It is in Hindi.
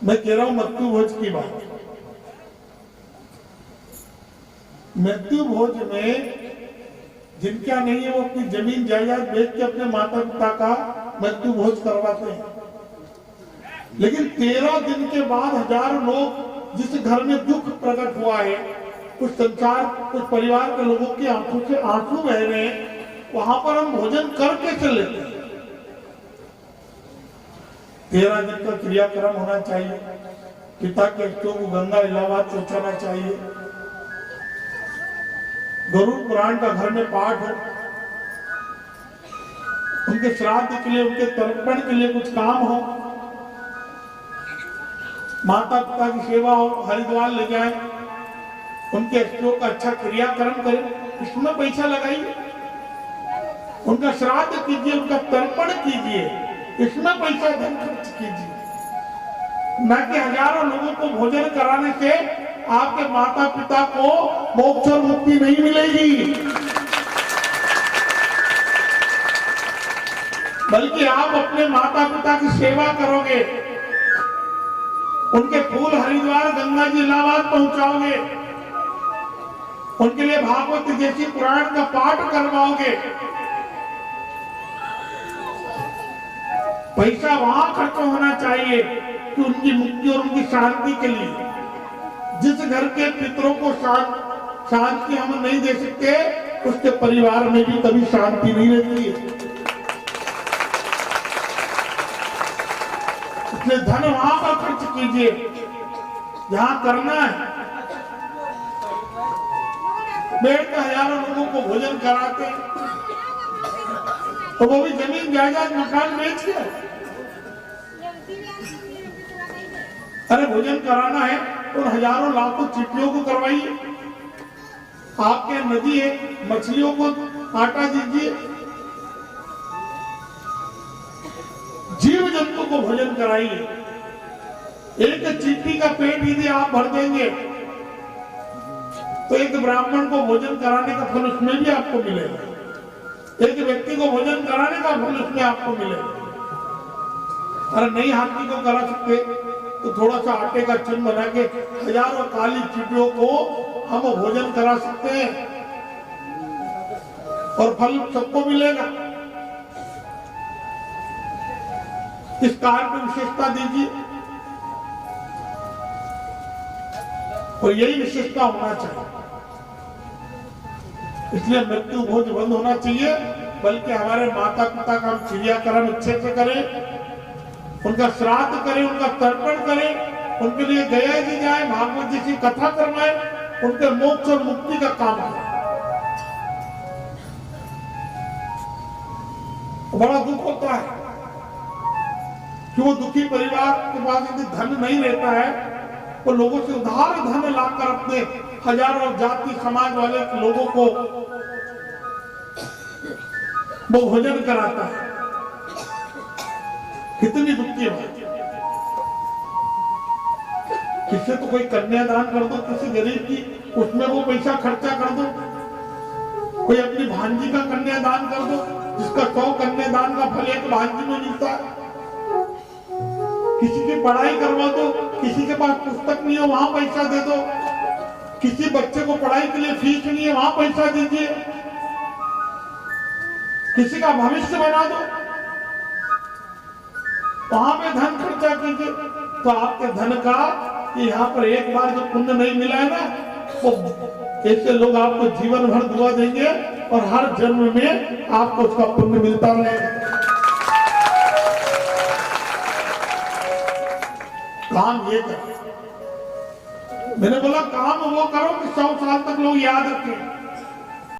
मैं कह रहा हूं मृत्यु भोज की बात। मृत्यु भोज में जिनका नहीं है वो अपनी जमीन जायदाद बेच के अपने माता पिता का मृत्यु भोज करवाते हैं। लेकिन 13 दिन के बाद हजारों लोग जिस घर में दुख प्रकट हुआ है, कुछ संसार कुछ परिवार के लोगों की आंखों से आंसू बह रहे हैं, वहां पर हम भोजन करके चले। 13 दिन का क्रियाक्रम होना चाहिए। पिता के अष्टों को गंगा इलाहाबाद पहुंचाना चाहिए। गरुड़ पुराण का घर में पाठ हो, उनके श्राद्ध के लिए उनके तर्पण के लिए कुछ काम हो, माता पिता की सेवा हो, हरिद्वार ले जाए, उनके अष्टों का अच्छा क्रियाक्रम करें, इसमें पैसा लगाइए। उनका श्राद्ध कीजिए, उनका तर्पण कीजिए, इसमें पैसा धन खर्च कीजिए। न कि हजारों लोगों को भोजन कराने से आपके माता पिता को मोक्ष और मुक्ति नहीं मिलेगी, बल्कि आप अपने माता पिता की सेवा करोगे, उनके फूल हरिद्वार गंगा जी इलाहाबाद पहुंचाओगे, उनके लिए भागवत जैसी पुराण का पाठ करवाओगे। पैसा वहां खर्च होना चाहिए कि उनकी मुक्ति और उनकी शांति के लिए। जिस घर के पितरों को शांति हम नहीं दे सकते, उसके परिवार में भी कभी शांति नहीं रहती है। इसलिए धन वहां पर खर्च कीजिए जहां करना है। बैठ कर हजारों लोगों को भोजन कराते हैं, तो वो भी जमीन जायदाद मकान बेच के। अरे भोजन कराना है तो हजारों लाखों चिट्ठियों को करवाइए। आपके नदी है, मछलियों को आटा दीजिए, जीव जंतु को भोजन कराइए। एक चिट्ठी का पेट यदि आप भर देंगे तो एक ब्राह्मण को भोजन कराने का फल उसमें भी आपको मिलेगा, एक व्यक्ति को भोजन कराने का फल उसमें आपको मिलेगा। अरे नहीं हाथी को करा सकते तो थोड़ा सा आटे का चिन्ह बना के हजारों काली चींटियों को हम भोजन करा सकते हैं और फल सबको मिलेगा। इस कार्य को विशेषता दीजिए और यही विशेषता होना चाहिए। इसलिए मृत्यु भोज बंद होना चाहिए, बल्कि हमारे माता पिता का हम क्रियाक्रम अच्छे से करें, उनका श्राद्ध करें, उनका तर्पण करें, उनके लिए गया जी जाए, भागवत जी की कथा करवाए, उनके मोक्ष और मुक्ति का काम है। बड़ा दुख होता है कि वो दुखी परिवार के पास यदि धन नहीं रहता है, वो लोगों से उधार धन लाकर अपने हजारों जाति समाज वाले लोगों को वो भोजन कराता है। कितनी दुख की बात। किसी तो कोई कन्यादान कर दो किसी गरीब की, उसमें वो पैसा खर्चा कर दो। कोई अपनी भांजी का कन्यादान कर दो, जिसका 100 कन्यादान का फल एक भांजी में मिलता है। किसी की पढ़ाई करवा दो, किसी के पास पुस्तक नहीं है वहां पैसा दे दो, किसी बच्चे को पढ़ाई के लिए फीस नहीं है वहां पैसा दीजिए, किसी का भविष्य बना दो, वहां पे धन खर्चा कीजिए। तो आपके धन का यहाँ पर एक बार जो पुण्य नहीं मिला है ना, वो ऐसे लोग आपको जीवन भर दुआ देंगे और हर जन्म में आपको उसका पुण्य मिलता रहेगा। काम ये करो, मैंने बोला काम वो करो कि 100 साल तक लोग याद रखें।